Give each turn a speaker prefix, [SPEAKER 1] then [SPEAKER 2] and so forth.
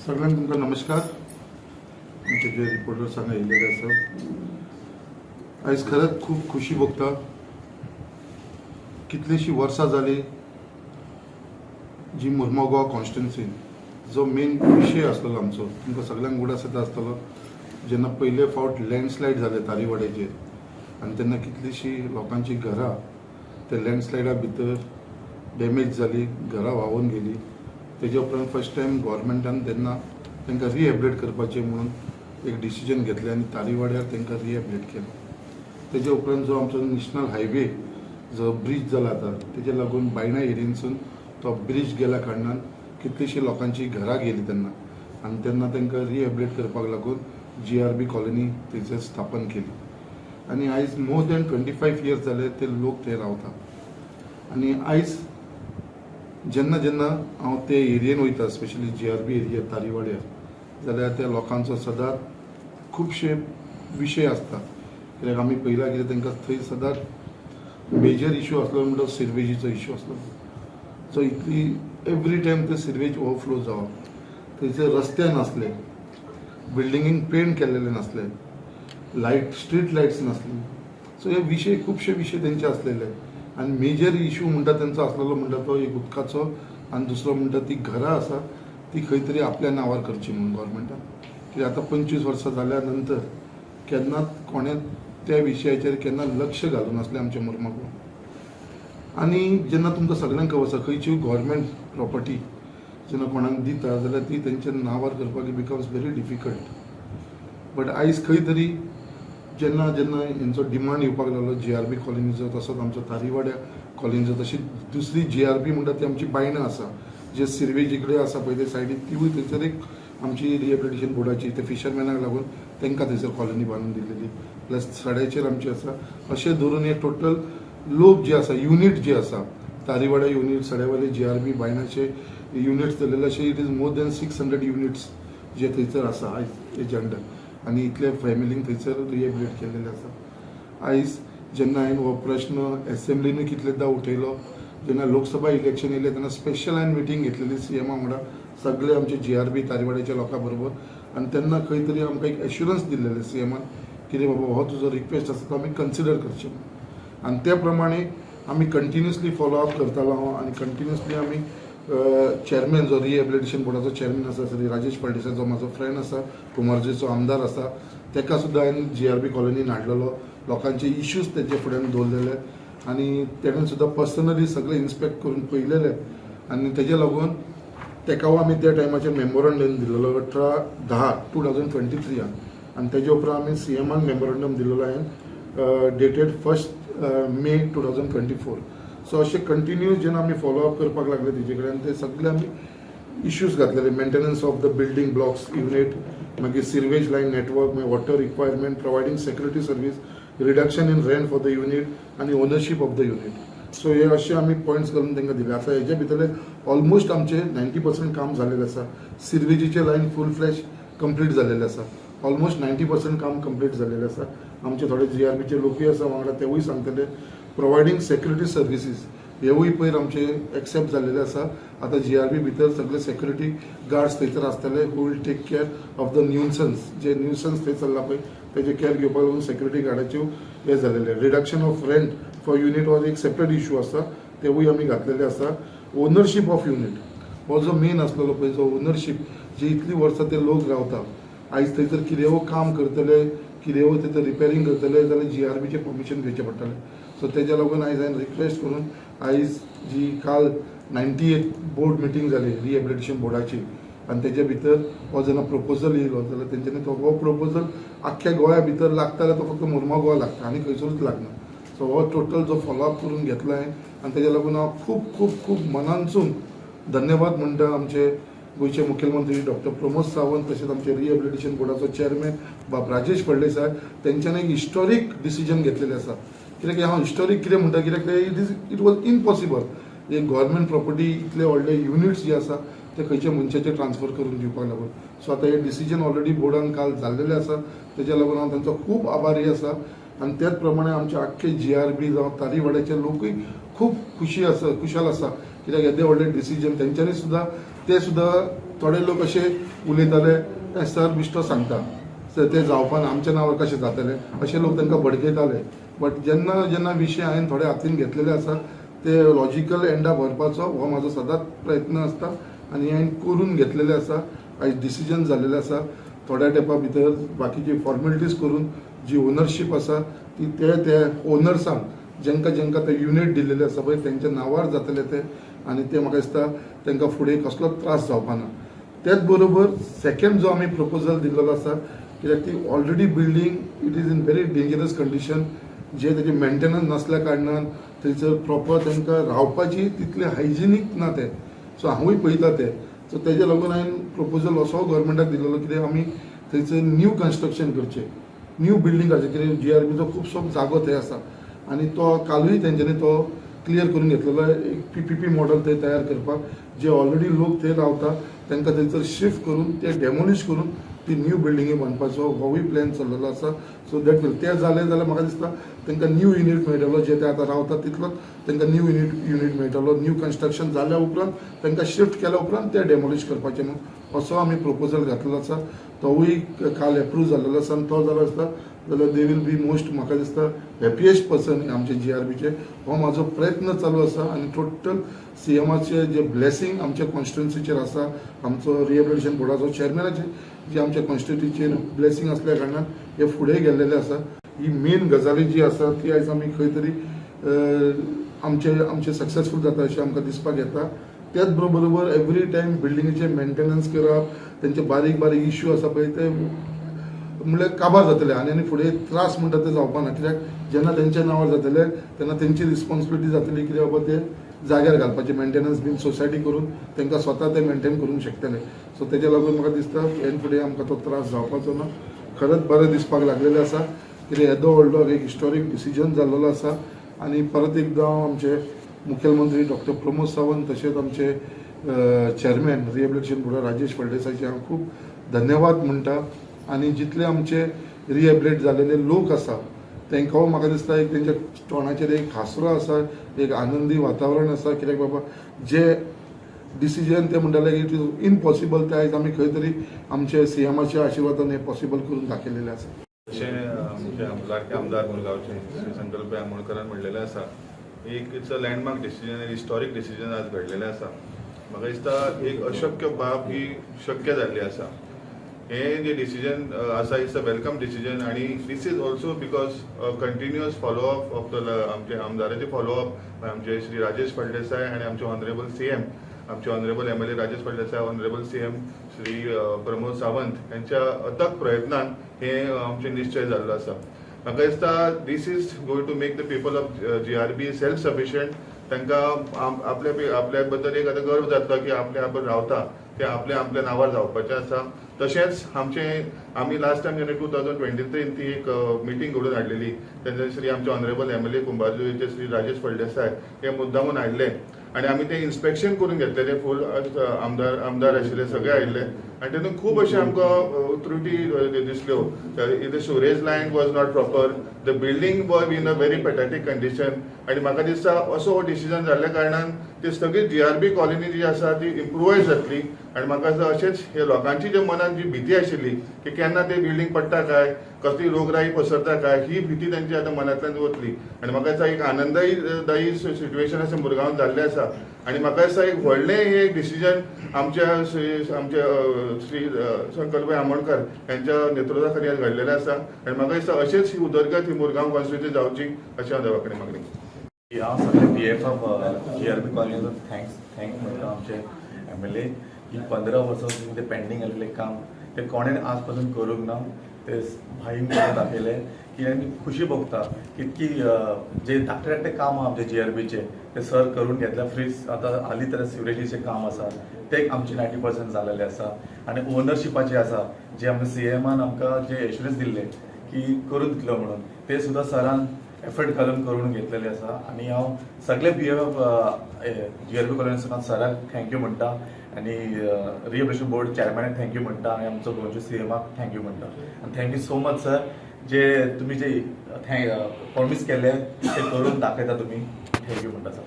[SPEAKER 1] सगळ्यांना तुमका नमस्कार. आमचे जे रिपोर्टर सांगा येयलेले आसा, आयज खरंच खूप खुशी भोगता. कितलीशी वर्सां जाली जी मुर्मुगांव कॉन्स्टिट्युन्सीन जो मेन विशय आसलो आमचो तुमकां सगळ्यांक उगडास येता आसतलो. जेन्ना पयले फावट लँडस्लायड जाले तारीवाड्याचेर आनी तेन्ना कितलीशी लोकांची घरां त्या लँडस्लायडा भितर डॅमेज जाली, घरां व्हांवून गेली. तेजे उपरांत फर्स्ट टायम गव्हर्मेंटान तेन्ना तांकां रिहॅबिलिट करपाचें म्हणून एक डिसिजन घेतलें आनी तारीवाड्यार तांकां रिहॅबिलिट केलें. तेजे उपरांत जो आमचो नॅशनल हायवे जो ब्रिज जाला आतां तेजे लागून बायणा एरियेनसून तो ब्रिज गेल्या कारणान कितलीशीं लोकांची घरां गेली तेन्ना आनी तेन्ना तांकां रिहॅबिलिट करपाक लागून GRB कॉलनी थंयसर स्थापन केली. आनी आयज मोर दॅन 25 इयर्स जाले ते लोक थंय रावता. आनी आयज जेन्ना जेन्ना हांव ते एरियेन वयता, स्पेशली GRB एरिया तारीवाड्यार, जाल्यार त्या लोकांचो सदांच खुबशे विशय आसता. कित्याक आमी पयला कितें तांकां थंय सदांच मेजर इशू आसलो म्हणटा सिरवेजीचो इशू आसलो. सो इतली एवरी टायम ते सिरवेज ओवरफ्लो जावप, थंयसर रस्ते नासले, बिल्डिंगेक पेंट केल्लेले नासले, लायट स्ट्रीट लायट्स नासली. सो हे विशय खुबशे विशय तेंचे आसलेले. आनी मेजर इशू म्हणटा तेंचो आसलेलो म्हणटा तो एक उदकाचो आनी दुसरो म्हणटा ती घरां आसा ती खंय तरी आपल्या नांवार करची म्हणून गव्हर्मेंटान. कित्याक आतां 25 वर्सां जाल्या नंतर केन्नाच कोणें त्या विशयाचेर केन्ना लक्ष घालूं नासलें आमच्या मुर्मुगांव. आनी जेन्ना तुमकां सगळ्यांक खबर आसा खंयची गव्हर्मेंट प्रॉपर्टी जेन्ना कोणाक दिता जाल्यार ती तेंच्या नांवार करपाक बिकम्स व्हेरी डिफिकल्ट. बट आयज खंय तरी जेन्ना जेन्ना हेंचो डिमांड येवपाक लागलो GRB कॉलनीचो, तसोच आमचो तारीवाड्या कॉलनीचो, तशी दुसरी GRB म्हणटा ती आमची बायणां आसा जे सिरवेज कडेन आसा पळय ते सायडीक, तिवूय थंयसर एक आमची रिहॅबिलिटेशन बोर्डाची ते फिशरमॅनाक लागून तांकां थंयसर कॉलनी बांदून दिलेली. प्लस सड्याचेर आमची आसा. अशें धरून हे टोटल लोक जे आसा, युनीट जे आसा, तारीवाड्या युनीट, सड्यावयले GRB बायणाचे युनिट्स दिलेले, अशे it is more than 600 units जे थंयसर आसा आयज हेजे अंडर. आनी इतले फॅमिलींक थंयसर रिहॅबिलिट केल्लेले आसा. आयज जेन्ना हांवें हो प्रश्न एसेंब्लीनूय कितलेदां उठयलो, जेन्ना लोकसभा इलेक्शन येयलें तेन्ना स्पेशल हांवें मिटींग घेतलेली CMा वांगडा सगळे आमचे GRB तारीवाड्याच्या लोकां बरोबर. आनी तेन्ना खंय तरी आमकां एक एश्युरन्स दिल्लेले CMान कितें बाबा हो तुजो रिक्वेस्ट आसा तो आमी कन्सिडर करचें. आनी त्या प्रमाणे आमी कंटिन्युअसली फॉलो अप करतालो हांव. आनी कंटिन्युअसली आमी चेअरमॅन जो रिहॅबिलिटेशन बोर्डाचो चेअरमॅन आसा श्री राजेश फळदेसाय जो म्हाजो फ्रेंड आसा, कुमारजेचो आमदार आसा, ताका सुद्दां हांवें GRB कॉलनीन हाडलेलो. लोकांचे इश्यूज तेजे फुड्यान दवरलेले आनी तेणें सुद्दां पर्सनली सगळे इन्स्पेक्ट करून पळयलेले. आनी तेजे लागून ताका आमी त्या टायमाचेर मेमोरंडम दिलेलो 18/10/2023 आनी तेजे उपरांत आमी CMाक मेमोरंडम दिलेलो हांवें डेटेड 1 मे 2024. सो अशें कंटिन्यूस जेन्ना आमी फॉलोअप करपाक लागले तेजे कडेन ते सगळे आमी इश्यूज घातलेले. Maintenance of the building blocks unit, मागीर सिरवेज लायन नेटवर्क, मागीर water requirement, providing security service, reduction in rent for the unit आनी ownership of the unit. So हे अशे आमी पॉयंट्स करून तांकां दिले. आतां हेजे भितरले ऑलमोस्ट आमचे 90% काम जालेलें आसा. सिरवेजीचे लायन फूल फ्लॅश कंप्लीट जालेले आसा. ऑलमोस्ट 90% काम कंप्लीट जालेलें आसा. आमचे थोडे GRBचे लोकूय आसा वांगडा, तेवूय सांगतले. प्रोवायडींग सेक्युरिटी सर्विसीस हेवूय पयर आमचे एक्सेप्ट जाल्लेले आसा. आतां GRB भितर सगळे सेक्युरिटी गार्ड्स थंयसर आसतले who will take care of the nuisance. जे न्यूसन्स थंय चल्ला पळय तेजे केअर घेवपाक लागून सेक्युरिटी गार्डाच्यो हे जालेले. Reduction of rent for unit हो एक सेपरेट इशू आसा, तेवूय आमी घातलेले आसा. ओनरशीप ऑफ युनिट हो जो मेन आसलेलो पळय, जो ओनरशीप जे इतली वर्सां ते लोक रावता, आयज थंयसर कितेंय काम करतले, कितेंय थंयसर रिपेरींग करतले जाल्यार GRBचें परमिशन घेवचें पडटलें. सो तेज्या लागून आयज हांवें रिक्वेस्ट करून आयज जी काल 98 बोर्ड मिटींग जाली रिहॅबिलिटेशन बोर्डाची आनी तेजे भितर हो जेन्ना प्रपोजल येयलो जाल्यार तेंच्यांनी तो हो प्रपोजल आख्ख्या गोंया भितर लागता जाल्यार तो फक्त मुर्मुगांव लागता आनी खंयसरूच लागना. सो हो टोटल जो फॉलोअप करून घेतला हांवें आनी तेज्या लागून हांव खूब खूब खूब मनानसून धन्यवाद म्हणटा आमचे गोंयचे मुखेलमंत्री डॉक्टर प्रमोद सावंत, तशेंच आमचे रिहॅबिलिटेशन बोर्डाचो चेअरमॅन बाब राजेश फळदेसाय. तेंच्यांनी एक हिस्टॉरीक डिसिजन घेतलेलें आसा. कित्याक हांव हिस्टॉरीक कितें म्हणटा, कित्याक इट वॉज इम्पॉसिबल एक गव्हर्मेंट प्रॉपर्टी इतले व्हडले युनिट्स जे आसा ते खंयच्या मनशाचेर ट्रान्सफर करून दिवपाक लागून. सो आतां हे डिसिजन ऑलरेडी बोर्डान काल जाल्लेलें आसा. तेज्या लागून हांव तांचो खूब आभारी आसा. आनी त्याच प्रमाणे आमचे आख्खे GRB जावं तारीवाड्याचे लोकूय खूब खुशाल आसा. कित्याक येदे व्हडले डिसिजन तेंच्यांनी सुद्दां ते सुद्दां थोडे लोक असे उलयताले सर बिश्तो सांगता सर ते जावपान आमच्या नांवार कशें जातले अशे लोक तांकां भडकयताले. बट जेन्ना जेन्ना विशय हांवें थोडे हातीन घेतलेले आसा ते लॉजिकल एंडा व्हरपाचो हो म्हाजो सदांच प्रयत्न आसता आनी हांवें करून घेतलेले आसा. आयज डिसिजन जाल्लेले आसा. थोड्या तेंपा भितर बाकीची फॉर्मेलिटीज करून जी ओनरशीप आसा ती ते ओनर्सांक जेंका जेंका ते युनिट दिल्लेले आसा पळय तेंच्या नांवार जातले ते आनी ते म्हाका दिसता तांकां फुडें कसलोच त्रास जावपा ना. त्याच बरोबर सेकंड जो आमी प्रपोजल दिल्लो आसा कित्याक ती already building it is in very dangerous condition जे तेजे मेंटेनन्स नासल्या कारणान थंयसर प्रॉपर तांकां रावपाची तितले हायजिनीक ना ते. सो हांवूय पळयता ते. सो तेजे लागून हांवें प्रपोजल असो गव्हर्मेंटाक दिल्लो कित्याक आमी थंयसर न्यू कन्स्ट्रक्शन करचें न्यू बिल्डींग करचें कित्याक GRBचो खुबसो जागो थंय आसा आनी तो कालूय तेंच्यांनी तो क्लियर करून घेतलेलो एक PPP मॉडल थंय तयार करपाक जे ऑलरेडी लोक थंय रावता तांकां थंयसर शिफ्ट करून ते डेमोलिश करून ती न्यू बिल्डिंगी बांदपाचो होवूय प्लॅन चल्लेलो आसा. सो दॅट वील ते जालें जाल्यार म्हाका दिसता तांकां न्यू युनिट मेळटलो जे ते आतां रावता तितलोच तांकां न्यू युनिट मेळटलो. न्यू कन्स्ट्रक्शन जाल्या उपरांत तांकां शिफ्ट केल्या उपरांत ते डेमोलिश करपाचें म्हणून असो आमी प्रपोजल घातलेलो आसा. तोवूय काल एप्रूव जाल्लो आसा आनी तो जालो आसता जाल्यार दे वील बी मोस्ट म्हाका दिसता हॅपियस्ट पर्सन आमचे GRBचे. हो म्हाजो प्रयत्न चालू आसा आनी टोटल CMचे जे ब्लेसिंग आमच्या कॉन्स्टिट्युन्सीचेर आसा आमचो रिहेबिलिटेशन बोर्डाचो चेअरमॅनाचे जे आमच्या कॉन्स्टिट्युन्सीचेर ब्लेसिंग असल्या कारणान हे फुडें गेल्लेले आसा. ही मेन गजाली जी आसा ती आयज आमी खंय तरी आमचे सक्सेसफूल जाता अशें आमकां दिसपाक येता. त्याच बरोबर एवरी टायम बिल्डिंगेचे मेंटेनन्स करप तेंचे बारीक बारीक इश्यू आसा पळय ते म्हणल्यार काबार जातले आनी फुडें त्रास म्हणटा ते जावपा ना. कित्याक जेन्ना तेंच्या नांवार जातले तेन्ना तेंची रिस्पॉन्सिबिलिटी जातली कित्याक बाबा ते जाग्यार घालपाचे मेंटेनन्स बीन सोसायटी करून तांकां स्वता ते मेंटेन करूंक शकतले. सो तेज्या लागून म्हाका दिसता हे फुडें आमकां तो त्रास जावपाचो ना. खरेंच बरें दिसपाक लागलेलें आसा कित्याक येदो व्हडलो एक हिस्टॉरीक डिसिजन जाल्लो आसा. आनी परत एकदां हांव आमचे मुखेलमंत्री डॉक्टर प्रमोद सावंत तशेंच आमचे चेअरमॅन रिहेबिलिटेशन बोर्ड राजेश फळदेसायचे हांव खूब धन्यवाद म्हणटा. आनी जितले आमचे रिहेबिलिट जाल्लेले लोक आसा तांकां म्हाका दिसता एक तेंच्या तोंडाचेर एक हांसरो आसा एक आनंदी वातावरण आसा कित्याक बाबा जे डिसिजन ते म्हणटाले इट इज इम्पॉसिबल ते आयज आमी खंय तरी आमचे CMच्या आशिर्वादान हे पॉसिबल करून दाखयलेले आसा.
[SPEAKER 2] जशें आमचे लाडके आमदार मुरगांवचे श्री संकल्प आमोणकरान म्हणलेलें आसा एक it's a landmark decision historic decision आज घडलेलें आसा. म्हाका दिसता एक अशक्य बाब ही शक्य जाल्ली आसा. हे जे डिसिजन आसा इट्स अ वेलकम डिसिजन आनी this is also because continuous follow up of the आमचे आमदाराचे फॉलोअप आमचे श्री राजेश फळदेसाय आनी आमचे ऑनरेबल CM आमचे honourable MLA Rajesh Phaldesai honourable CM Shri Pramod Sawant यांच्या अथक प्रयत्नान हे आमचे निश्चय जाल्लो आसा. म्हाका दिसता this is going to make the people of GRB self sufficient. तांकां आपल्या बद्दल एक आतां गर्व जातलो की आपण रावता ते आपल्या नांवार जावपाचें आसा. तशेंच आमी लास्ट टायम जेन्ना 2023 ती एक मिटींग घडोवन हाडलेली तेन्ना श्री आमचे ऑनरेबल MLA कुंभारजुवेचे श्री राजेश फळदेसाय हे मुद्दामून आयिल्ले आनी आमी ते इन्स्पेक्शन करून घेतलेले फूल आमदार आशिल्ले सगळे आयिल्ले आनी तेतून खूब अशें आमकां त्रुटी दिसल्यो. The storage line was not proper the building was in a very pathetic condition आनी म्हाका दिसता असो हो डिसिजन जाल्ल्या कारणान ती सगळी GRB कॉलनी जी आसा ती इम्प्रुवायज जातली आनी म्हाका दिसता अशेंच हे लोकांची जे मनात जी भीती आशिल्ली की केन्ना ते बिल्डींग पडटा काय कसली रोगराई पसरता काय ही भीती तांची आतां मनांतल्यान वतली आनी म्हाका दिसता एक आनंददायी सिच्युएशन अशें मुरगांवांत जाल्लें आसा. आनी म्हाका दिसता एक व्हडलें एक डिसिजन आमच्या श्री संकल्प आमोणकर यांच्या नेतृत्वा खाली आज घडलेलें आसा आनी म्हाका दिसता अशेंच ही उदरगत ही मुरगांव कॉन्स्टिट्युन्सी जावची अशें हांव देवा कडेन मागणी.
[SPEAKER 3] हांव सगळे BFF GRB कॉलनीचो थँक म्हणटा आमचे MLA की 15 वर्सां ते पेंडींग आसलेले काम ते कोणें आज पासून करूंक ना ते भाईन करून दाखयले की आमी खुशी भोगता इतकी जे धाकटे काम आमचे GRBचे ते सर करून घेतल्या फ्रीज आतां हालीं तर सिवरेजीचे काम आसा ते आमचे 90% जालेले आसा आनी ओनरशिपाचे आसा जे आमच्या CMन आमकां जे एश्युरन्स दिल्ले की करून दितलो म्हणून ते सुद्दां सरान एफर्ट घालून करून घेतलेले आसा आनी हांव सगळे BFF GRB कॉलनीसून सराक थँक्यू म्हणटा आनी रिहेबिलिटेशन बोर्ड चेअरमॅनाक थँक्यू म्हणटा आनी आमचो गोंयच्या CMक थँक्यू म्हणटा आनी थँक्यू सो मच सर जे तुमी जे प्रॉमिस केले ते करून दाखयता तुमी थँक्यू म्हणटा सर.